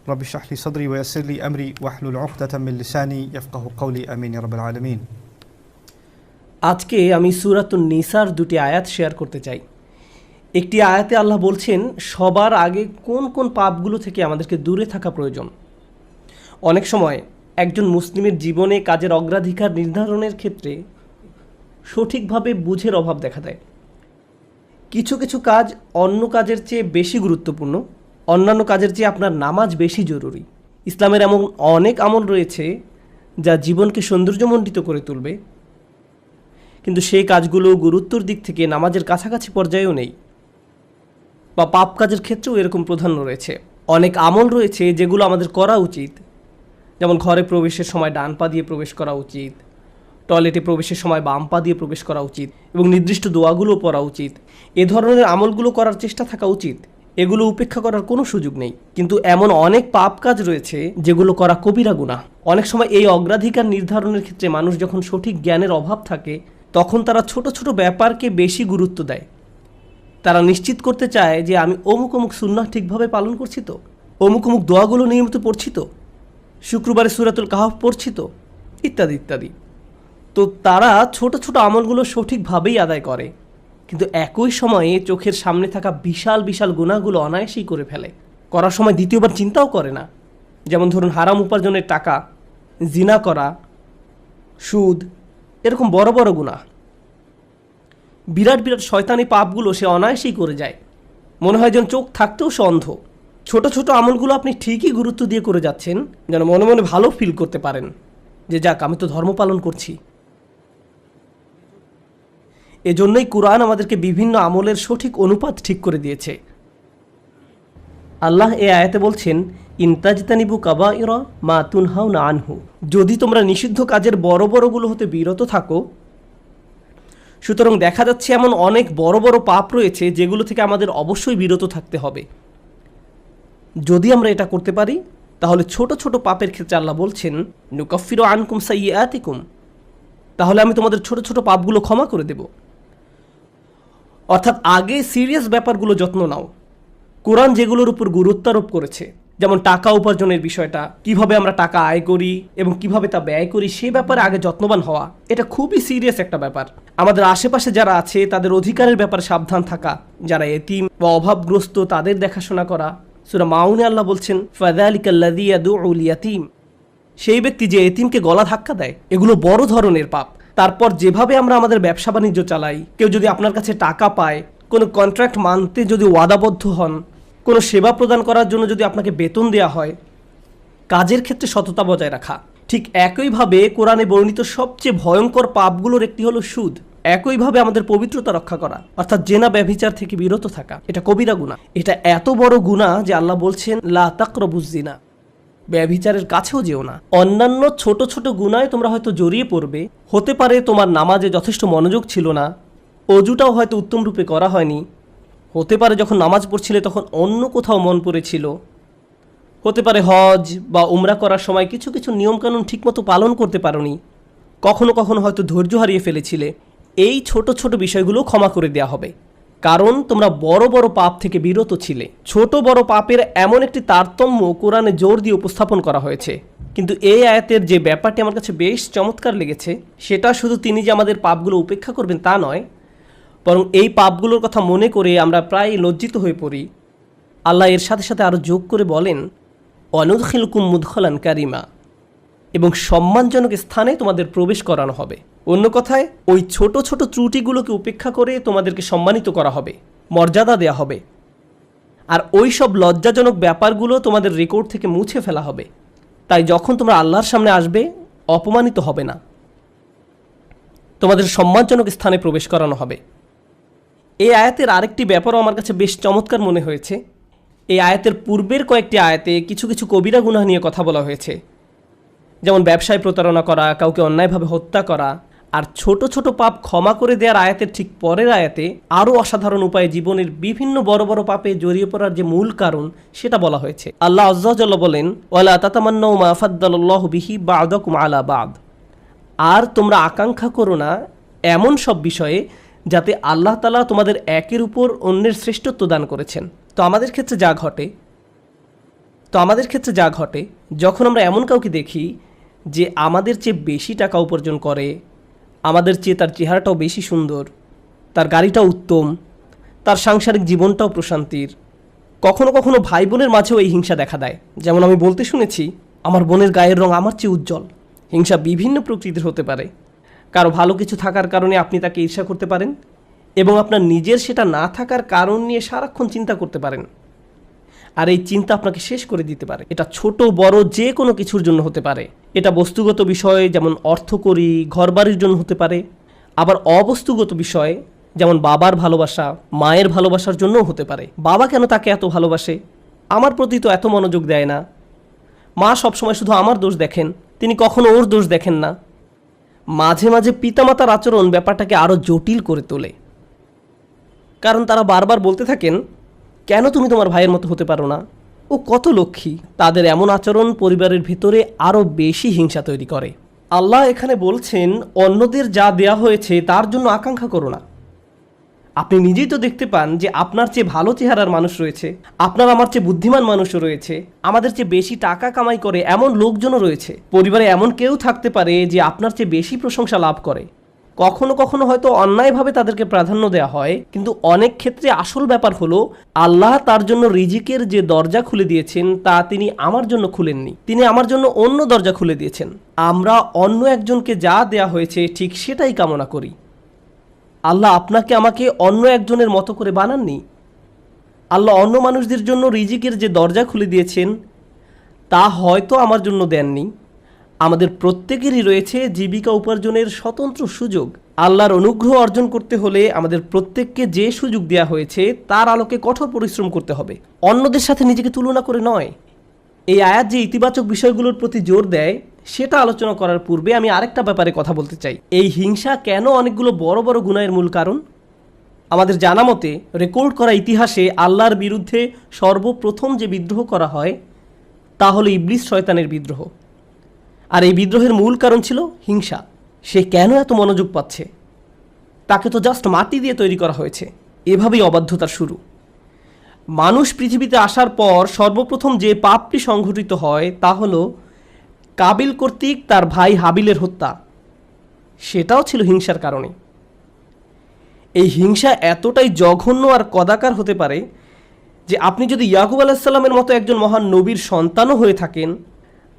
رب اشرح لي صدري ويسر لي أمري واحلل عقدة من লিসানি يفقهوا قولي آمين يا رب العالمين। আজকে আমি সূরাতুন নিসার দুটি আয়াত শেয়ার করতে চাই। একটি আয়াতে আল্লাহ বলছেন সবার আগে কোন কোন পাপগুলো থেকে আমাদেরকে দূরে থাকা প্রয়োজন। অনেক সময় একজন মুসলিমের জীবনে কাজের অগ্রাধিকার নির্ধারণের ক্ষেত্রে সঠিকভাবে বুঝের অভাব দেখা দেয়। কিছু কিছু কাজ অন্য কাজের চেয়ে বেশি গুরুত্বপূর্ণ, অন্যান্য কাজের চেয়ে আপনার নামাজ বেশি জরুরি। ইসলামের এমন অনেক আমল রয়েছে যা জীবনকে সৌন্দর্যমণ্ডিত করে তুলবে, কিন্তু সেই কাজগুলো গুরুত্বর দিক থেকে নামাজের কাছাকাছি পর্যায়েও নেই, বা পাপ কাজের ক্ষেত্রেও এরকম প্রাধান্য রয়েছে। অনেক আমল রয়েছে যেগুলো আমাদের করা উচিত, যেমন ঘরে প্রবেশের সময় ডান পা দিয়ে প্রবেশ করা উচিত, টয়লেটে প্রবেশের সময় বাম পা দিয়ে প্রবেশ করা উচিত, এবং নির্দিষ্ট দোয়াগুলো পড়া উচিত। এ ধরনের আমলগুলো করার চেষ্টা থাকা উচিত, এগুলো উপেক্ষা করার কোনো সুযোগ নেই। কিন্তু এমন অনেক পাপ কাজ রয়েছে যেগুলো করা কবিরা গুনাহ। অনেক সময় এই অগ্রাধিকার নির্ধারণের ক্ষেত্রে মানুষ যখন সঠিক জ্ঞানের অভাব থাকে তখন তারা ছোট ছোট ব্যাপারকে বেশি গুরুত্ব দেয়। তারা নিশ্চিত করতে চায় যে আমি অমুক অমুক সুন্নাহ ঠিকভাবে পালন করছি তো, অমুক অমুক দোয়াগুলো নিয়মিত পড়ছি তো, শুক্রবারে সূরাতুল কাহফ পড়ছি তো, ইত্যাদি ইত্যাদি। তো তারা ছোট ছোট আমলগুলো সঠিকভাবেই আদায় করে, কিন্তু একই সময়ে চোখের সামনে থাকা বিশাল বিশাল গুনাহগুলো অনায়াসেই করে ফেলে। করার সময় দ্বিতীয়বার চিন্তাও করে না। যেমন ধরুন হারাম উপার্জনের টাকা, জিনা করা, সুদ, এরকম বড় বড় গুনাহ, বিরাট বিরাট শয়তানি পাপগুলো সে অনায়াসেই করে যায়। মনে হয় যেন চোখ থাকতেও সে অন্ধ। ছোট ছোট আমলগুলো আপনি ঠিকই গুরুত্ব দিয়ে করে যাচ্ছেন, যেন মনে মনে ভালো ফিল করতে পারেন যে যাক আমি তো ধর্ম পালন করছি। এজন্যই কুরআন আমাদেরকে বিভিন্ন আমলের সঠিক অনুপাত ঠিক করে দিয়েছে। আল্লাহ এই আয়াতে বলছেন ইনতাজতানিবু কাবাইরা মা তুনহাউনা আনহু, যদি তোমরা নিষিদ্ধ কাজের বড় বড়গুলো হতে বিরত থাকো। সুতরাং দেখা যাচ্ছে এমন অনেক বড় বড় পাপ রয়েছে যেগুলো থেকে আমাদের অবশ্যই বিরত থাকতে হবে। যদি আমরা এটা করতে পারি তাহলে ছোট ছোট পাপের ক্ষেত্রে আল্লাহ বলছেন নুকাফিরু আনকুম সাইয়্যাতিকুম, তাহলে আমি তোমাদের ছোট ছোট পাপগুলো ক্ষমা করে দেব। অর্থাৎ আগে সিরিয়াস ব্যাপারগুলো যত্ন নাও। কোরআন যেগুলোর উপর গুরুত্ব আরোপ করেছে, যেমন টাকা উপার্জনের বিষয়টা, কিভাবে আমরা টাকা আয় করি এবং কিভাবে তা ব্যয় করি, সে ব্যাপারে আগে যত্নবান হওয়া, এটা খুবই সিরিয়াস একটা ব্যাপার। আমাদের আশেপাশে যারা আছে তাদের অধিকারের ব্যাপারে সাবধান থাকা, যারা এতিম বা অভাবগ্রস্ত তাদের দেখাশোনা করা। সূরা মাউনে আল্লাহ বলছেন ফাযালিকাল্লাযী ইয়াদউল ইয়াতীম, সেই ব্যক্তি যে এতিমকে গলা ধাক্কা দেয়। এগুলো বড় ধরনের পাপ। তারপর যেভাবে আমরা আমাদের ব্যবসা বাণিজ্য চালাই, কেউ যদি আপনার কাছে টাকা পায়, কোনো কন্ট্রাক্ট মানতে যদি ওয়াদাবদ্ধ হন, কোনো সেবা প্রদান করার জন্য যদি আপনাকে বেতন দেওয়া হয়, কাজের ক্ষেত্রে সততা বজায় রাখা। ঠিক একইভাবে কোরআনে বর্ণিত সবচেয়ে ভয়ঙ্কর পাপগুলোর একটি হলো সুদ। একইভাবে আমাদের পবিত্রতা রক্ষা করা, অর্থাৎ জেনা ব্যভিচার থেকে বিরত থাকা, এটা কবিরা গুনাহ। এটা এত বড় গুনাহ যে আল্লাহ বলছেন লা তাকরাবুজ জিনা, ব্যভিচারের কাছেও যেও না। অন্যান্য ছোট ছোট গুনায় তোমরা হয়তো জড়িয়ে পড়বে। হতে পারে তোমার নামাজে যথেষ্ট মনোযোগ ছিল না, অজুটাও হয়তো উত্তম রূপে করা হয়নি। হতে পারে যখন নামাজ পড়ছিলে তখন অন্য কোথাও মন পড়েছিল। হতে পারে হজ বা উমরা করার সময় কিছু কিছু নিয়মকানুন ঠিকমতো পালন করতে পারোনি। কখনো কখনো হয়তো ধৈর্য হারিয়ে ফেলেছিলে। এই ছোট ছোট বিষয়গুলো ক্ষমা করে দেওয়া হবে, কারণ তোমরা বড় বড় পাপ থেকে বিরত ছিলে। ছোট বড় পাপের এমন একটি তারতম্য কোরআনে জোর দিয়ে উপস্থাপন করা হয়েছে। কিন্তু এই আয়াতের যে ব্যাপারটি আমার কাছে বেশ চমৎকার লেগেছে, সেটা শুধু তিনি যে আমাদের পাপগুলো উপেক্ষা করবেন তা নয়, বরং এই পাপগুলোর কথা মনে করে আমরা প্রায় লজ্জিত হয়ে পড়ি। আল্লাহ এর সাথে সাথে আরও যোগ করে বলেন ওয়ানুদখিলুকুম মুদখালান কারিমা, এবং সম্মানজনক স্থানে তোমাদের প্রবেশ করানো হবে। অন্য কথায় ওই ছোট ছোট ত্রুটিগুলোকে উপেক্ষা করে তোমাদেরকে সম্মানিত করা হবে, মর্যাদা দেয়া হবে। আর ওই সব লজ্জাজনক ব্যাপারগুলো তোমাদের রেকর্ড থেকে মুছে ফেলা হবে। তাই যখন তোমরা আল্লাহর সামনে আসবে অপমানিত হবে না, তোমাদের সম্মানজনক স্থানে প্রবেশ করানো হবে। এই আয়াতের আরেকটি ব্যাপারও আমার কাছে বেশ চমৎকার মনে হয়েছে। এই আয়াতের পূর্বের কয়েকটি আয়াতে কিছু কিছু কবিরা গুনাহ নিয়ে কথা বলা হয়েছে, যেমন ব্যবসায় প্রতারণা করা, কাউকে অন্যায়ভাবে হত্যা করা। আর ছোট ছোট পাপ ক্ষমা করে দেওয়ার আয়াতের ঠিক পরের আয়াতে আরও অসাধারণ উপায়ে জীবনের বিভিন্ন বড় বড় পাপে জড়িয়ে পড়ার যে মূল কারণ সেটা বলা হয়েছে। আল্লাহ আযজা ওয়া জাল্লা বলেন ওয়ালা তাতামান্নাউ মা ফাদ্দালাল্লাহু বিহি বা'দাকুম আলা বা'দ, আর তোমরা আকাঙ্ক্ষা করো না এমন সব বিষয়ে যাতে আল্লাহ তাআলা তোমাদের একের উপর অন্যের শ্রেষ্ঠত্ব দান করেছেন। তো আমাদের ক্ষেত্রে যা ঘটে, তো আমাদের ক্ষেত্রে যা ঘটে, যখন আমরা এমন কাউকে দেখি যে আমাদের চেয়ে বেশি টাকা উপার্জন করে, আমাদের চেয়ে তার চেহারাটাও বেশি সুন্দর, তার গাড়িটাও উত্তম, তার সাংসারিক জীবনটাও প্রশান্তির, কখনো কখনো ভাই বোনের মাঝেও এই হিংসা দেখা দেয়। যেমন আমি বলতে শুনেছি, আমার বোনের গায়ের রং আমার চেয়ে উজ্জ্বল। হিংসা বিভিন্ন প্রকৃতির হতে পারে। কারো ভালো কিছু থাকার কারণে আপনি তাকে ঈর্ষা করতে পারেন, এবং আপনার নিজের সেটা না থাকার কারণ নিয়ে সারাক্ষণ চিন্তা করতে পারেন। আর এই চিন্তা আপনাকে শেষ করে দিতে পারে। এটা ছোট বড় যে কোনো কিছুর জন্য হতে পারে। এটা বস্তুগত বিষয়, যেমন অর্থকড়ি, ঘরবাড়ির জন্য হতে পারে। আবার অবস্তুগত বিষয়, যেমন বাবার ভালোবাসা, মায়ের ভালোবাসার জন্যও হতে পারে। বাবা কেন তাকে এত ভালোবাসে? আমার প্রতি তো এত মনোযোগ দেয় না। মা সবসময় শুধু আমার দোষ দেখেন, তিনি কখনো ওর দোষ দেখেন না। মাঝে মাঝে পিতামাতার আচরণ ব্যাপারটাকে আরও জটিল করে তোলে, কারণ তারা বারবার বলতে থাকেন, কেন তুমি তোমার ভাইয়ের মতো হতে পারো না? ও কত লক্ষ্মী। তাদের এমন আচরণ পরিবারের ভিতরে আরও বেশি হিংসা তৈরি করে। আল্লাহ এখানে বলছেন, অন্যদের যা দেয়া হয়েছে তার জন্য আকাঙ্ক্ষা করো না। আপনি নিজেই তো দেখতে পান যে আপনার চেয়ে ভালো চেহারার মানুষ রয়েছে, আপনার আমার চেয়ে বুদ্ধিমান মানুষও রয়েছে, আমাদের চেয়ে বেশি টাকা কামাই করে এমন লোকজনও রয়েছে। পরিবারে এমন কেউ থাকতে পারে যে আপনার চেয়ে বেশি প্রশংসা লাভ করে। কখনো কখনো হয়তো অন্যায়ভাবে তাদেরকে প্রাধান্য দেওয়া হয়, কিন্তু অনেক ক্ষেত্রে আসল ব্যাপার হলো, আল্লাহ তার জন্য রিজিকের যে দরজা খুলে দিয়েছেন তা তিনি আমার জন্য খুলেননি, তিনি আমার জন্য অন্য দরজা খুলে দিয়েছেন। আমরা অন্য একজনকে যা দেয়া হয়েছে ঠিক সেটাই কামনা করি। আল্লাহ আপনাকে আমাকে অন্য একজনের মতো করে বানাননি। আল্লাহ অন্য মানুষদের জন্য রিজিকের যে দরজা খুলে দিয়েছেন তা হয়তো আমার জন্য দেননি। আমাদের প্রত্যেকেরই রয়েছে জীবিকা উপার্জনের স্বতন্ত্র সুযোগ। আল্লাহর অনুগ্রহ অর্জন করতে হলে আমাদের প্রত্যেককে যে সুযোগ দেওয়া হয়েছে তার আলোকে কঠোর পরিশ্রম করতে হবে, অন্যদের সাথে নিজেকে তুলনা করে নয়। এই আয়াত যে ইতিবাচক বিষয়গুলোর প্রতি জোর দেয় সেটা আলোচনা করার পূর্বে আমি আরেকটা ব্যাপারে কথা বলতে চাই। এই হিংসা কেন অনেকগুলো বড় বড় গুনাহের মূল কারণ? আমাদের জানা মতে রেকর্ড করা ইতিহাসে আল্লাহর বিরুদ্ধে সর্বপ্রথম যে বিদ্রোহ করা হয় তা হলো ইবলিস শয়তানের বিদ্রোহ। আর এই বিদ্রোহের মূল কারণ ছিল হিংসা। সে কেন এত মনোযোগ পাচ্ছে? তাকে তো জাস্ট মাটি দিয়ে তৈরি করা হয়েছে। এভাবেই অবাধ্যতার শুরু। মানুষ পৃথিবীতে আসার পর সর্বপ্রথম যে পাপটি সংঘটিত হয় তা হলো কাবিল কর্তৃক তার ভাই হাবিলের হত্যা। সেটাও ছিল হিংসার কারণে। এই হিংসা এতটাই জঘন্য আর কদাকার হতে পারে যে আপনি যদি ইয়াকুব আলাইসাল্লামের মতো একজন মহান নবীর সন্তানও হয়ে থাকেন,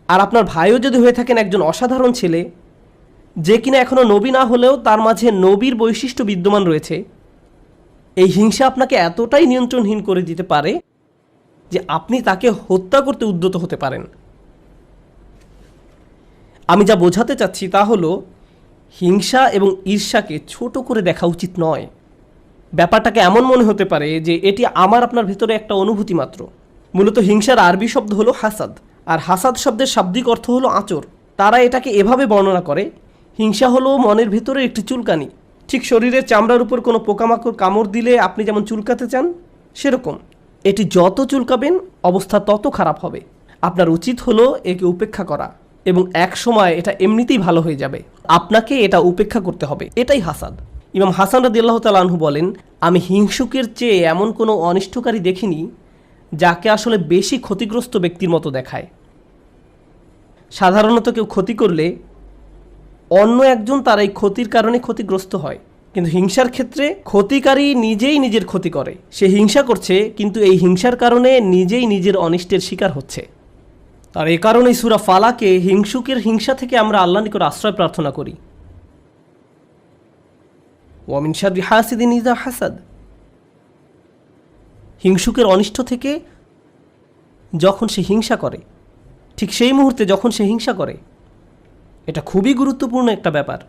আর আপনার ভাইও যদি হয়ে থাকেন একজন অসাধারণ ছেলে, যে কিনা এখনও নবী না হলেও তার মাঝে নবীর বৈশিষ্ট্য বিদ্যমান রয়েছে, এই হিংসা আপনাকে এতটাই নিয়ন্ত্রণহীন করে দিতে পারে যে আপনি তাকে হত্যা করতে উদ্যত হতে পারেন। আমি যা বোঝাতে চাচ্ছি তা হলো, হিংসা এবং ঈর্ষাকে ছোট করে দেখা উচিত নয়। ব্যাপারটাকে এমন মনে হতে পারে যে এটি আমার আপনার ভেতরে একটা অনুভূতি মাত্র। মূলত হিংসার আরবি শব্দ হলো হাসাদ, আর হাসাদ শব্দের শাব্দিক অর্থ হলো আঁচড়। তারা এটাকে এভাবে বর্ণনা করে, হিংসা হলো মনের ভেতরে একটি চুলকানি। ঠিক শরীরের চামড়ার উপর কোনো পোকামাকড় কামড় দিলে আপনি যেমন চুলকাতে চান, সেরকম এটি যত চুলকাবেন অবস্থা তত খারাপ হবে। আপনার উচিত হলো একে উপেক্ষা করা, এবং এক সময় এটা এমনিতেই ভালো হয়ে যাবে। আপনাকে এটা উপেক্ষা করতে হবে। এটাই হাসাদ। ইমাম হাসান রাদিয়াল্লাহু তাআলা আনহু বলেন, আমি হিংসুকের চেয়ে এমন কোনো অনিষ্টকারী দেখিনি যাকে আসলে বেশি ক্ষতিগ্রস্ত ব্যক্তির মতো দেখায়। সাধারণত কেউ ক্ষতি করলে অন্য একজন তার এই ক্ষতির কারণে ক্ষতিগ্রস্ত হয়, কিন্তু হিংসার ক্ষেত্রে ক্ষতিকারী নিজেই নিজের ক্ষতি করে। সে হিংসা করছে, কিন্তু এই হিংসার কারণে নিজেই নিজের অনিষ্টের শিকার হচ্ছে। আর এ কারণেই সূরা ফালাকে হিংসুকের হিংসা থেকে আমরা আল্লাহর নিকট আশ্রয় প্রার্থনা করি। ওয়া মিন শাররি হাসিদিন ইযা হাসাদ। হিংসুকের অনিষ্ট থেকে যখন সে হিংসা করে, ঠিক সেই মুহূর্তে যখন সে হিংসা করে, এটা খুবই গুরুত্বপূর্ণ একটা ব্যাপার।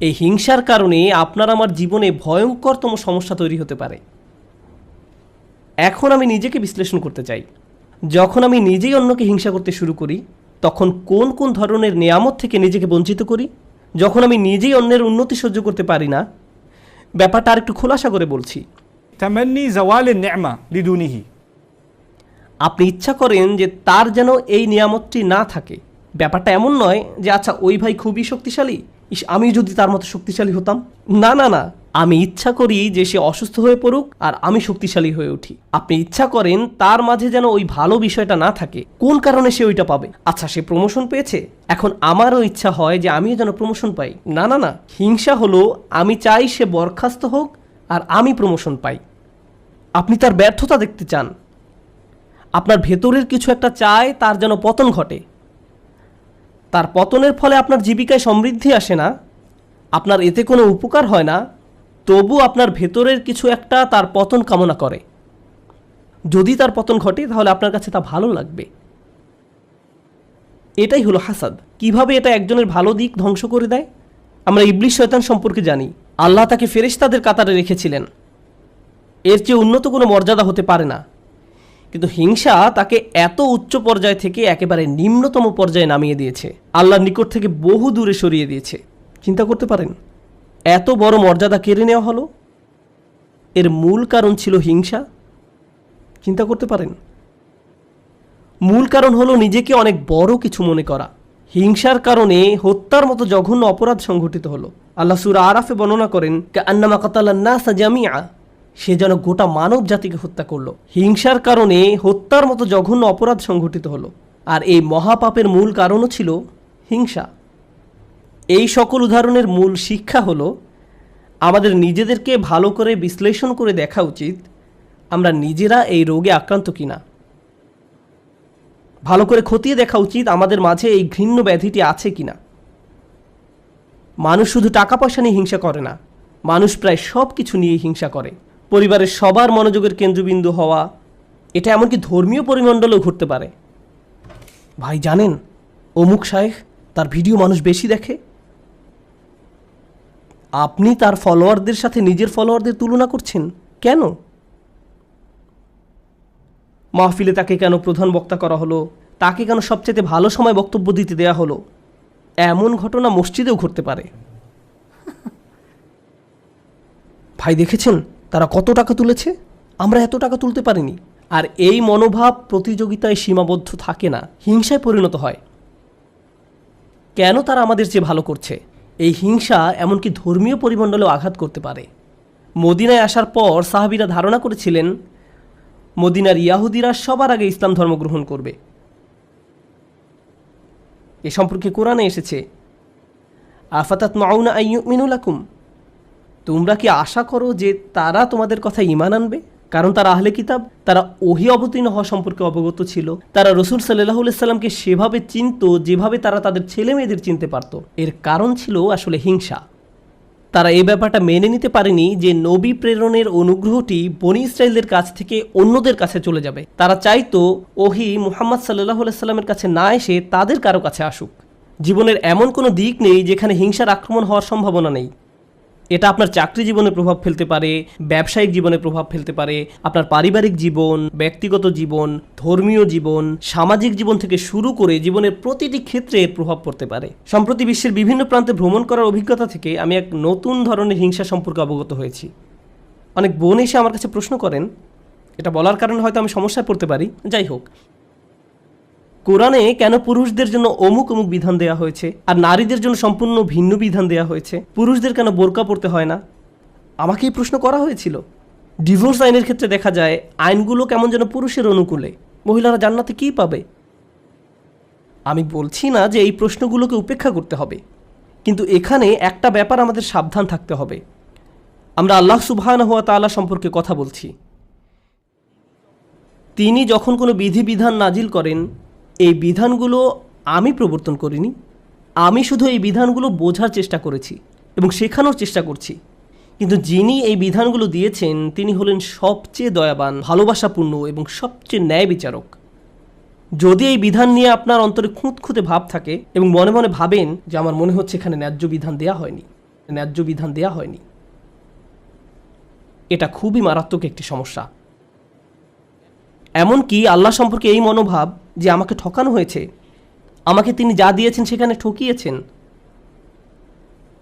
এই হিংসার কারণে আপনার আমার জীবনে ভয়ঙ্করতম সমস্যা তৈরি হতে পারে। এখন আমি নিজেকে বিশ্লেষণ করতে চাই। যখন আমি নিজেই অন্যকে হিংসা করতে শুরু করি, তখন কোন কোন ধরনের নিয়ামত থেকে নিজেকে বঞ্চিত করি? যখন আমি নিজেই অন্যের উন্নতি সহ্য করতে পারি না, ব্যাপারটা আর একটু খোলাসা করে বলছি। তামান্নি জাওয়ালিন নি'মা লিদুনিহি। আপনি ইচ্ছা করেন যে তার যেন এই নিয়ামতটি না থাকে। ব্যাপারটা এমন নয় যে আচ্ছা ওই ভাই খুবই শক্তিশালী, আমি যদি তার মতো শক্তিশালী হতাম। না না না, আমি ইচ্ছা করি যে সে অসুস্থ হয়ে পড়ুক আর আমি শক্তিশালী হয়ে উঠি। আপনি ইচ্ছা করেন তার মাঝে যেন ওই ভালো বিষয়টা না থাকে। কোন কারণে সে ওইটা পাবে? আচ্ছা, সে প্রমোশন পেয়েছে, এখন আমারও ইচ্ছা হয় যে আমিও যেন প্রমোশন পাই। না না না, হিংসা হলো আমি চাই সে বরখাস্ত হোক আর আমি প্রমোশন পাই। আপনি তার ব্যর্থতা দেখতে চান, আপনার ভেতরের কিছু একটা চায় তার যেন পতন ঘটে। তার পতনের ফলে আপনার জীবিকায় সমৃদ্ধি আসে না, আপনার এতে কোনো উপকার হয় না, তবু আপনার ভেতরের কিছু একটা তার পতন কামনা করে। যদি তার পতন ঘটে তাহলে আপনার কাছে তা ভালো লাগবে। এটাই হলো হাসাদ। কিভাবে এটা একজনের ভালো দিক ধ্বংস করে দেয়? আমরা ইবলিস শয়তান সম্পর্কে জানি। আল্লাহ তাকে ফেরেশতাদের কাতারে রেখেছিলেন, এর চেয়ে উন্নত কোনো মর্যাদা হতে পারে না। কিন্তু হিংসা তাকে এত উচ্চ পর্যায় থেকে একেবারে নিম্নতম পর্যায়ে নামিয়ে দিয়েছে, আল্লাহর নিকট থেকে বহু দূরে সরিয়ে দিয়েছে। চিন্তা করতে পারেন, এত বড় মর্যাদা কেড়ে নেওয়া হলো, এর মূল কারণ ছিল হিংসা। চিন্তা করতে পারেন, মূল কারণ হলো নিজেকে অনেক বড় কিছু মনে করা। হিংসার কারণে হত্যার মতো জঘন্য অপরাধ সংঘটিত হলো। আল্লাহ সূরা আরাফে বর্ণনা করেন, কান্নামা কাতালান নাস জামিআ, সে যেন গোটা মানব জাতিকে হত্যা করলো। হিংসার কারণে হত্যার মতো জঘন্য অপরাধ সংঘটিত হলো, আর এই মহাপাপের মূল কারণও ছিল হিংসা। এই সকল উদাহরণের মূল শিক্ষা হলো আমাদের নিজেদেরকে ভালো করে বিশ্লেষণ করে দেখা উচিত আমরা নিজেরা এই রোগে আক্রান্ত কিনা। ভালো করে খতিয়ে দেখা উচিত আমাদের মাঝে এই ঘৃণ্য ব্যাধিটি আছে কিনা। মানুষ শুধু টাকা পয়সা নিয়ে হিংসা করে না, মানুষ প্রায় সব কিছু নিয়ে হিংসা করে। পরিবারের সবার মনোযোগের কেন্দ্রবিন্দু হওয়া, এটা এমনকি ধর্মীয় পরিমণ্ডলেও ঘটতে পারে। ভাই জানেন, অমুক শায়েখ, তার ভিডিও মানুষ বেশি দেখে। আপনি তার ফলোয়ারদের সাথে নিজের ফলোয়ারদের তুলনা করছেন কেন? মাহফিলে তাকে কেন প্রধান বক্তা করা হলো, তাকে কেন সবচেয়ে ভালো সময় বক্তব্য দিতে দেয়া হলো? এমন ঘটনা মসজিদেও ঘটতে পারে। ভাই দেখেছেন তারা কত টাকা তুলেছে, আমরা এত টাকা তুলতে পারিনি। আর এই মনোভাব প্রতিযোগিতায় সীমাবদ্ধ থাকে না, হিংসায় পরিণত হয়। কেন তারা আমাদের চেয়ে ভালো করছে? এই হিংসা এমনকি ধর্মীয় পরিমণ্ডলেও আঘাত করতে পারে। মদিনায় আসার পর সাহাবীরা ধারণা করেছিলেন মদিনার ইয়াহুদিরা সবার আগে ইসলাম ধর্ম গ্রহণ করবে। এ সম্পর্কে কোরআনে এসেছে, আফাতাতমাউনা আন ইউমিনু লাকুম, তোমরা কি আশা করো যে তারা তোমাদের কথা ঈমান আনবে? কারণ তারা আহলে কিতাব, তারা ওহী অবতীর্ণ হওয়া সম্পর্কে অবগত ছিল। তারা রাসূল সাল্লাল্লাহু আলাইহি সাল্লামকে সেভাবে চিনত যেভাবে তারা তাদের ছেলে মেয়েদের চিনতে পারত। এর কারণ ছিল আসলে হিংসা। তারা এই ব্যাপারটা মেনে নিতে পারেনি যে নবী প্রেরণের অনুগ্রহটি বনী ইসরায়েলদের কাছ থেকে অন্যদের কাছে চলে যাবে। তারা চাইতো ওহী মুহাম্মদ সাল্লাল্লাহু আলাইহি সাল্লামের কাছে না এসে তাদের কারো কাছে আসুক। জীবনের এমন কোনো দিক নেই যেখানে হিংসার আক্রমণ হওয়ার সম্ভাবনা নেই। এটা আপনার চাকরি জীবনে প্রভাব ফেলতে পারে, ব্যবসায়িক জীবনে প্রভাব ফেলতে পারে, আপনার পারিবারিক জীবন, ব্যক্তিগত জীবন, ধর্মীয় জীবন, সামাজিক জীবন থেকে শুরু করে জীবনের প্রতিটি ক্ষেত্রে এর প্রভাব পড়তে পারে। সম্প্রতি বিশ্বের বিভিন্ন প্রান্তে ভ্রমণ করার অভিজ্ঞতা থেকে আমি এক নতুন ধরনের হিংসা সম্পর্কে অবগত হয়েছি। অনেক বোন এসে আমার কাছে প্রশ্ন করেন, এটা বলার কারণে হয়তো আমি সমস্যায় পড়তে পারি, যাই হোক, কোরআনে কেন পুরুষদের জন্য অমুক অমুক বিধান দেওয়া হয়েছে আর নারীদের জন্য সম্পূর্ণ ভিন্ন বিধান দেওয়া হয়েছে? পুরুষদের কেন বোরকা পরতে হয় না? আমাকে এই প্রশ্ন করা হয়েছিল। ডিভোর্স আইনের ক্ষেত্রে দেখা যায় আইনগুলো কেমন যেন পুরুষের অনুকূলে, মহিলারা জান্নাতে কী পাবে? আমি বলছি না যে এই প্রশ্নগুলোকে উপেক্ষা করতে হবে, কিন্তু এখানে একটা ব্যাপার আমাদের সাবধান থাকতে হবে। আমরা আল্লাহ সুবহানাহু ওয়া তাআলা সম্পর্কে কথা বলছি। তিনি যখন কোনো বিধিবিধান নাজিল করেন, এই বিধানগুলো আমি প্রবর্তন করিনি, আমি শুধু এই বিধানগুলো বোঝার চেষ্টা করেছি এবং শেখানোর চেষ্টা করছি। কিন্তু যিনি এই বিধানগুলো দিয়েছেন তিনি হলেন সবচেয়ে দয়াবান, ভালোবাসাপূর্ণ এবং সবচেয়ে ন্যায় বিচারক। যদি এই বিধান নিয়ে আপনার অন্তরে খুঁতখুঁতে ভাব থাকে এবং মনে মনে ভাবেন যে আমার মনে হচ্ছে এখানে ন্যায্য বিধান দেয়া হয়নি, এটা খুবই মারাত্মক একটি সমস্যা। এমনকি আল্লাহ সম্পর্কে এই মনোভাব যে আমাকে ঠকানো হয়েছে, আমাকে তিনি যা দিয়েছেন সেখানে ঠকিয়েছেন,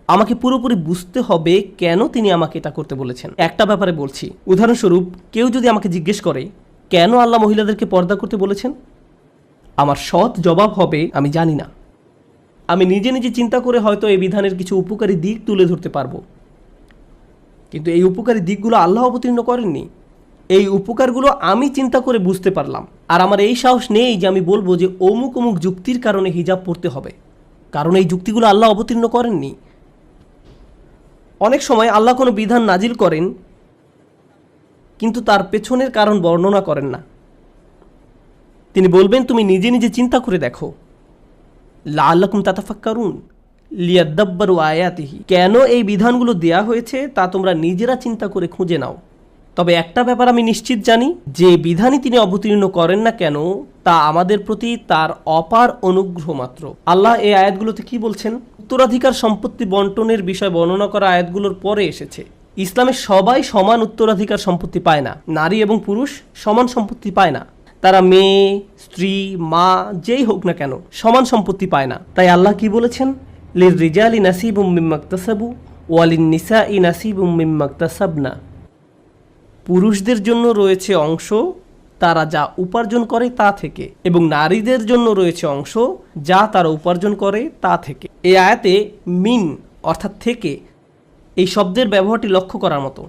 আমাকে পুরোপুরি বুঝতে হবে কেন তিনি আমাকে এটা করতে বলেছেন। একটা ব্যাপারে বলছি, উদাহরণস্বরূপ কেউ যদি আমাকে জিজ্ঞেস করে কেন আল্লাহ মহিলাদেরকে পর্দা করতে বলেছেন, আমার সৎ জবাব হবে আমি জানি না। আমি নিজে নিজে চিন্তা করে হয়তো এই বিধানের কিছু উপকারী দিক তুলে ধরতে পারবো, কিন্তু এই উপকারী দিকগুলো আল্লাহ অবতীর্ণ করেননি। এই উপকারগুলো আমি চিন্তা করে বুঝতে পারলাম, আর আমার এই সাহস নেই যে আমি বলবো যে অমুক অমুক যুক্তির কারণে হিজাব পড়তে হবে, কারণ এই যুক্তিগুলো আল্লাহ অবতীর্ণ করেননি। অনেক সময় আল্লাহ কোনো বিধান নাজিল করেন কিন্তু তার পেছনের কারণ বর্ণনা করেন না। তিনি বলবেন তুমি নিজে নিজে চিন্তা করে দেখো, লাআল্লাকুম তাতাফাক্কারুন লিয়াদাব্বারু আয়াতিহি, কেন এই বিধানগুলো দেয়া হয়েছে তা তোমরা নিজেরা চিন্তা করে খুঁজে নাও। তবে একটা ব্যাপার আমি নিশ্চিত জানি, যে বিধানই তিনি অবতীর্ণ করেন না কেন তা আমাদের প্রতি তার অপার অনুগ্রহ মাত্র। আল্লাহ এই আয়াতগুলোতে কি বলছেন? উত্তরাধিকার সম্পত্তি বন্টনের বিষয় বর্ণনা করা আয়াতগুলোর পরে এসেছে। ইসলামে সবাই সমান উত্তরাধিকার সম্পত্তি পায় না, নারী এবং পুরুষ সমান সম্পত্তি পায় না। তারা মেয়ে, স্ত্রী, মা যেই হোক না কেন সমান সম্পত্তি পায় না। তাই আল্লাহ কি বলেছেন? লিররিজালি নাসিবুম মিম্মা ইকতাসাবু ওয়া লিন-নিসাই নাসিবুম মিম্মা ইকতাসাবনা, পুরুষদের জন্য রয়েছে অংশ তারা যা উপার্জন করে তা থেকে, এবং নারীদের জন্য রয়েছে অংশ যা তারা উপার্জন করে তা থেকে। এই আয়াতে মিন অর্থাৎ থেকে এই শব্দের ব্যবহারটি লক্ষ্য করার মতো।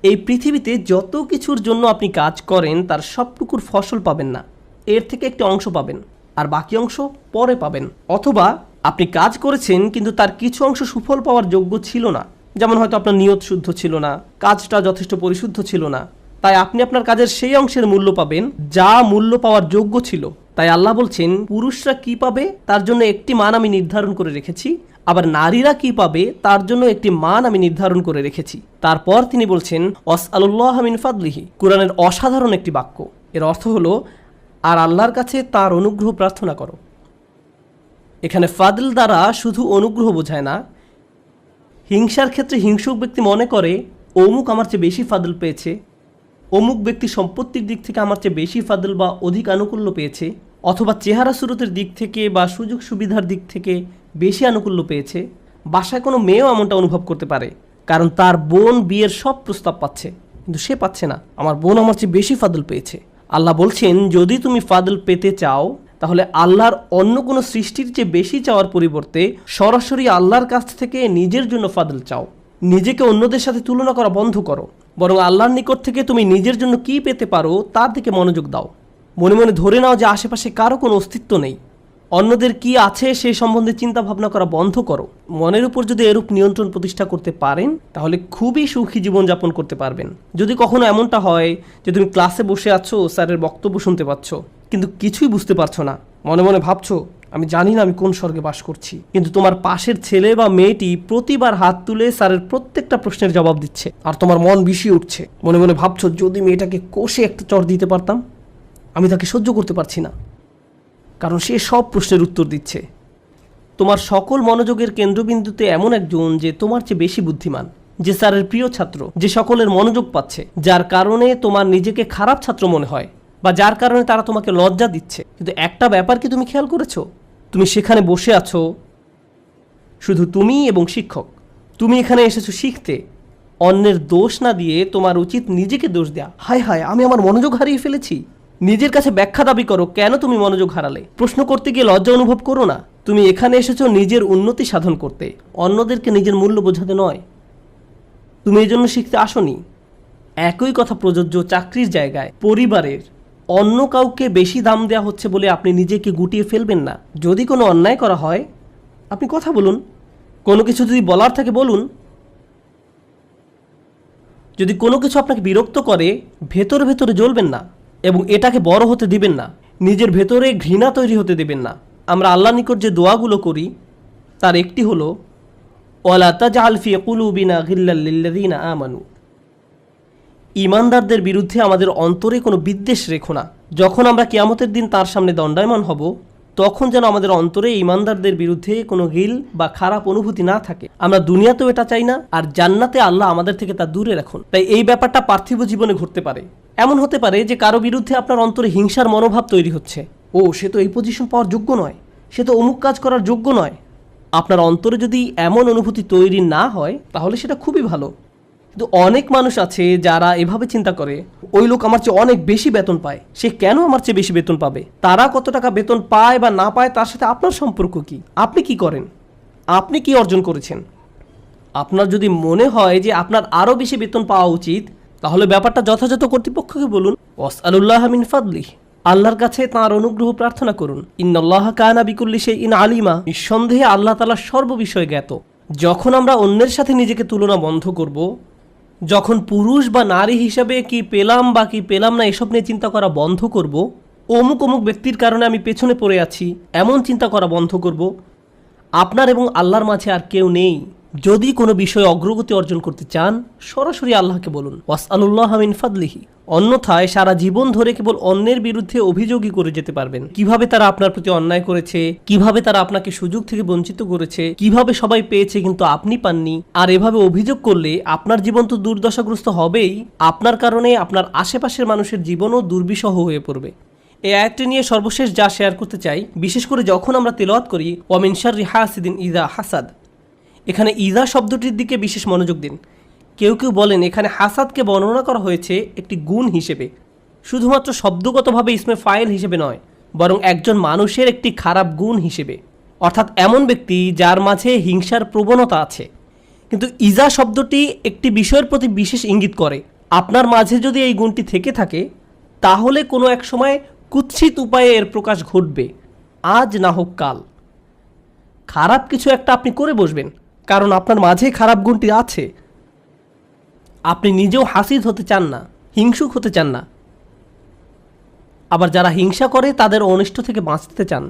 এই পৃথিবীতে যত কিছুর জন্য আপনি কাজ করেন তার সবটুকুর ফসল পাবেন না, এর থেকে একটি অংশ পাবেন আর বাকি অংশ পরে পাবেন। অথবা আপনি কাজ করেছেন কিন্তু তার কিছু অংশ সুফল পাওয়ার যোগ্য ছিল না, যেমন হয়তো আপনার নিয়ত শুদ্ধ ছিল না, কাজটা যথেষ্ট পরিশুদ্ধ ছিল না, তাই আপনি আপনার কাজের সেই অংশের মূল্য পাবেন যা মূল্য পাওয়ার যোগ্য ছিল। তাই আল্লাহ বলছেন পুরুষরা কি পাবে তার জন্য একটি মান আমি নির্ধারণ করে রেখেছি, আবার নারীরা কি পাবে তার জন্য একটি মান আমি নির্ধারণ করে রেখেছি। তারপর তিনি বলছেন ওয়াসআলুল্লাহ মিন ফাদলিহি, কুরআনের অসাধারণ একটি বাক্য। এর অর্থ হলো আর আল্লাহর কাছে তার অনুগ্রহ প্রার্থনা করো। এখানে ফাদল দ্বারা শুধু অনুগ্রহ বোঝায় না। হিংসার ক্ষেত্রে হিংসুক ব্যক্তি মনে করে অমুক আমার চেয়ে বেশি ফাদল পেয়েছে, অমুক ব্যক্তি সম্পত্তির দিক থেকে আমার চেয়ে বেশি ফাদল বা অধিক আনুকূল্য পেয়েছে, অথবা চেহারা সুরতের দিক থেকে বা সুযোগ সুবিধার দিক থেকে বেশি আনুকূল্য পেয়েছে। বাসায় কোনো মেয়েও এমনটা অনুভব করতে পারে, কারণ তার বোন বিয়ের সব প্রস্তাব পাচ্ছে কিন্তু সে পাচ্ছে না, আমার বোন আমার চেয়ে বেশি ফাদল পেয়েছে। আল্লাহ বলছেন যদি তুমি ফাদল পেতে চাও তাহলে আল্লাহর অন্য কোনো সৃষ্টির চেয়ে বেশি চাওয়ার পরিবর্তে সরাসরি আল্লাহর কাছ থেকে নিজের জন্য ফাদল চাও। নিজেকে অন্যদের সাথে তুলনা করা বন্ধ করো, বরং আল্লাহর নিকট থেকে তুমি নিজের জন্য কি পেতে পারো তার দিকে মনোযোগ দাও। মনে মনে ধরে নাও যে আশেপাশে কারো কোনো অস্তিত্ব নেই, অন্যদের কি আছে সে সম্বন্ধে চিন্তা ভাবনা করা বন্ধ করো। মনের উপর যদি এরূপ নিয়ন্ত্রণ প্রতিষ্ঠা করতে পারেন তাহলে খুবই সুখী জীবনযাপন করতে পারবেন। যদি কখনো এমনটা হয় যে তুমি ক্লাসে বসে আছো, স্যারের বক্তব্য শুনতে পাচ্ছ কিন্তু কিছুই বুঝতে পারছো না, মনে মনে ভাবছো আমি জানি না আমি কোন স্বর্গে বাস করছি, কিন্তু তোমার পাশের ছেলে বা মেয়েটি প্রতিবার হাত তুলে স্যারের প্রত্যেকটা প্রশ্নের জবাব দিচ্ছে আর তোমার মন বিষিয়ে উঠছে। মনে মনে ভাবছো যদি মেয়েটাকে কষে একটা চড় দিতে পারতাম, আমি তাকে সহ্য করতে পারছি না, কারণ সে সব প্রশ্নের উত্তর দিচ্ছে। তোমার সকল মনোযোগের কেন্দ্রবিন্দুতে এমন একজন যে তোমার চেয়ে বেশি বুদ্ধিমান, যে স্যারের প্রিয় ছাত্র, যে সকলের মনোযোগ পাচ্ছে, যার কারণে তোমার নিজেকে খারাপ ছাত্র মনে হয় বা যার কারণে তারা তোমাকে লজ্জা দিচ্ছে। কিন্তু একটা ব্যাপার কি তুমি খেয়াল করেছো? তুমি সেখানে বসে আছো শুধু তুমি এবং শিক্ষক। তুমি এখানে এসেছো শিখতে, অন্যের দোষ না দিয়ে তোমার উচিত নিজেকে দোষ দেয়া। হায় হায় আমি আমার মনোযোগ হারিয়ে ফেলেছি। নিজের কাছে ব্যাখ্যা দাবি করো কেন তুমি মনোযোগ হারালে। প্রশ্ন করতে গিয়ে লজ্জা অনুভব করো না। তুমি এখানে এসেছো নিজের উন্নতি সাধন করতে, অন্যদেরকে নিজের মূল্য বোঝাতে নয়। তুমি এই জন্য শিখতে আসোনি। একই কথা প্রযোজ্য চাকরির জায়গায়, পরিবারের। অন্য কাউকে বেশি দাম দেওয়া হচ্ছে বলে আপনি নিজেকে গুটিয়ে ফেলবেন না। যদি কোনো অন্যায় করা হয় আপনি কথা বলুন, কোনো কিছু যদি বলার থাকে বলুন। যদি কোনো কিছু আপনাকে বিরক্ত করে ভেতরে ভেতরে জ্বলবেন না এবং এটাকে বড় হতে দিবেন না, নিজের ভেতরে ঘৃণা তৈরি হতে দেবেন না। আমরা আল্লাহর নিকট যে দোয়াগুলো করি তার একটি হলো ওয়ালা তাজআল ফি কুলুবিনা গিল্লাল লিল্লাযিনা আমানু, ঈমানদারদের বিরুদ্ধে আমাদের অন্তরে কোনো বিদ্বেষ রেখো না। যখন আমরা কিয়ামতের দিন তার সামনে দণ্ডায়মান হব তখন যেন আমাদের অন্তরে ঈমানদারদের বিরুদ্ধে কোনো গিল বা খারাপ অনুভূতি না থাকে। আমরা দুনিয়াতেও এটা চাই না, আর জান্নাতে আল্লাহ আমাদের থেকে তা দূরে রাখুন। তাই এই ব্যাপারটা পার্থিব জীবনে ঘটতে পারে। এমন হতে পারে যে কারো বিরুদ্ধে আপনার অন্তরে হিংসার মনোভাব তৈরি হচ্ছে, ও সে তো এই পজিশন পাওয়ার যোগ্য নয়, সে তো অমুক কাজ করার যোগ্য নয়। আপনার অন্তরে যদি এমন অনুভূতি তৈরি না হয় তাহলে সেটা খুবই ভালো। কিন্তু অনেক মানুষ আছে যারা এভাবে চিন্তা করে ওই লোক আমার চেয়ে অনেক বেশি বেতন পায়, সে কেন আমার চেয়ে বেশি বেতন পাবে? তারা কত টাকা বেতন পায় বা না পায় তার সাথে আপনার সম্পর্ক কি? আপনি কি করেন? আপনি কি অর্জন করেছেন? আপনার যদি মনে হয় যে আপনার আরও বেশি বেতন পাওয়া উচিত, তাহলে ব্যাপারটা যথাযথ কর্তৃপক্ষকে বলুন। ওয়াসআলুল্লাহ মিন ফাদলিহি, আল্লাহর কাছে তাঁর অনুগ্রহ প্রার্থনা করুন। ইন্নাল্লাহা কানা বিকুল্লি শাইইন আলিমা, নিঃসন্দেহে আল্লাহ তাআলা সর্ববিষয়ে জ্ঞাত। যখন আমরা অন্যের সাথে নিজেকে তুলনা বন্ধ করব, যখন পুরুষ বা নারী হিসাবে কি পেলাম বা কি পেলাম না এসব নিয়ে চিন্তা করা বন্ধ করব, অমুক অমুক ব্যক্তির কারণে আমি পেছনে পড়ে আছি এমন চিন্তা করা বন্ধ করব, আপনার এবং আল্লাহর মাঝে আর কেউ নেই। যদি কোনো বিষয়ে অগ্রগতি অর্জন করতে চান, সরাসরি আল্লাহকে বলুন ওয়াসআলুল্লাহ মিন ফাদলিহি। অন্যথায় সারা জীবন ধরে কেবল অন্যের বিরুদ্ধে অভিযোগই করে যেতে পারবেন। কিভাবে তারা আপনার প্রতি অন্যায় করেছে, কিভাবে তারা আপনাকে সুযোগ থেকে বঞ্চিত করেছে, কিভাবে সবাই পেয়েছে কিন্তু আপনি পাননি। আর এভাবে অভিযোগ করলে আপনার জীবন তো দুর্দশাগ্রস্ত হবেই, আপনার কারণে আপনার আশেপাশের মানুষের জীবনও দুর্বিষহ হয়ে পড়বে। এই আয়াতটি নিয়ে সর্বশেষ যা শেয়ার করতে চাই, বিশেষ করে যখন আমরা তেলাওয়াত করি ওয়া মিন শাররি হাসিদিন ইযা হাসাদ, এখানে ইযা শব্দটির দিকে বিশেষ মনোযোগ দিন। কেউ কেউ বলেন এখানে হাসাদকে বর্ণনা করা হয়েছে একটি গুণ হিসেবে, শুধুমাত্র শব্দগতভাবে ইসমে ফাইল হিসেবে নয়, বরং একজন মানুষের একটি খারাপ গুণ হিসেবে, অর্থাৎ এমন ব্যক্তি যার মাঝে হিংসার প্রবণতা আছে। কিন্তু ইজা শব্দটি একটি বিষয়ের প্রতি বিশেষ ইঙ্গিত করে। আপনার মাঝে যদি এই গুণটি থেকে থাকে, তাহলে কোনো এক সময় কুৎসিত উপায়ে এর প্রকাশ ঘটবে, আজ না হোক কাল। খারাপ কিছু একটা আপনি করে বসবেন, কারণ আপনার মাঝে খারাপ গুণটি আছে। আপনি নিজেও হাসিদ হতে চান না, হিংসুক হতে চান না। আবার যারা হিংসা করে তাদের অনিষ্ট থেকে বাঁচতে চান।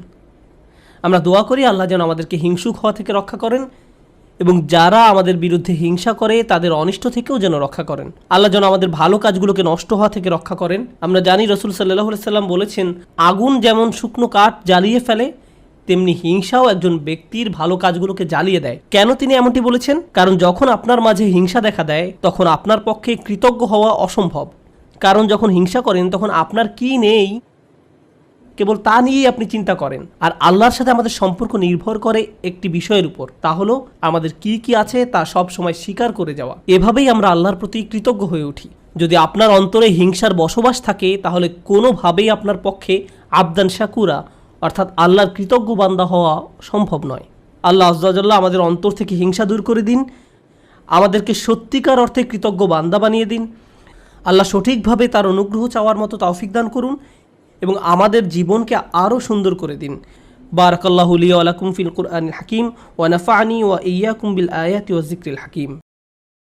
আমরা দোয়া করি আল্লাহ যেন আমাদেরকে হিংসুক হওয়া থেকে রক্ষা করেন, এবং যারা আমাদের বিরুদ্ধে হিংসা করে তাদের অনিষ্ট থেকেও যেন রক্ষা করেন। আল্লাহ যেন আমাদের ভালো কাজগুলোকে নষ্ট হওয়া থেকে রক্ষা করেন। আমরা জানি রাসূল সাল্লাল্লাহু আলাইহি সাল্লাম বলেছেন, আগুন যেমন শুকনো কাঠ জ্বালিয়ে ফেলে, তেমনি হিংসাও একজন ব্যক্তির ভালো কাজগুলোকে জ্বালিয়ে দেয়। কেন তিনি এমনটি বলেছেন? কারণ যখন আপনার মাঝে হিংসা দেখা দেয়, তখন আপনার পক্ষে কৃতজ্ঞ হওয়া অসম্ভব। কারণ যখন হিংসা করেন তখন আপনার কি নেই কেবল তা নিয়েই আপনি চিন্তা করেন। আর আল্লাহর সাথে আমাদের সম্পর্ক নির্ভর করে একটি বিষয়ের উপর, তা হলো আমাদের কি কি আছে তা সব সময় স্বীকার করে যাওয়া। এভাবেই আমরা আল্লাহর প্রতি কৃতজ্ঞ হয়ে উঠি। যদি আপনার অন্তরে হিংসার বসবাস থাকে, তাহলে কোনোভাবেই আপনার পক্ষে আবদান শাকুরা অর্থাৎ আল্লাহর কৃতজ্ঞ বান্দা হওয়া সম্ভব নয়। আল্লাহ আযজা ওয়া জাল্লা আমাদের অন্তর থেকে হিংসা দূর করে দিন, আমাদেরকে সত্যিকার অর্থে কৃতজ্ঞ বান্দা বানিয়ে দিন। আল্লাহ সঠিকভাবে তার অনুগ্রহ চাওয়ার মতো তৌফিক দান করুন এবং আমাদের জীবনকে আরও সুন্দর করে দিন। বারাকাল্লাহু লি ওয়া লাকুম ফিল কুরআনিল হাকিম ওয়া নাফা'নি ওয়া ইয়্যাকুম বিল আয়াতি ওয়াজ যিকরিল হাকিম।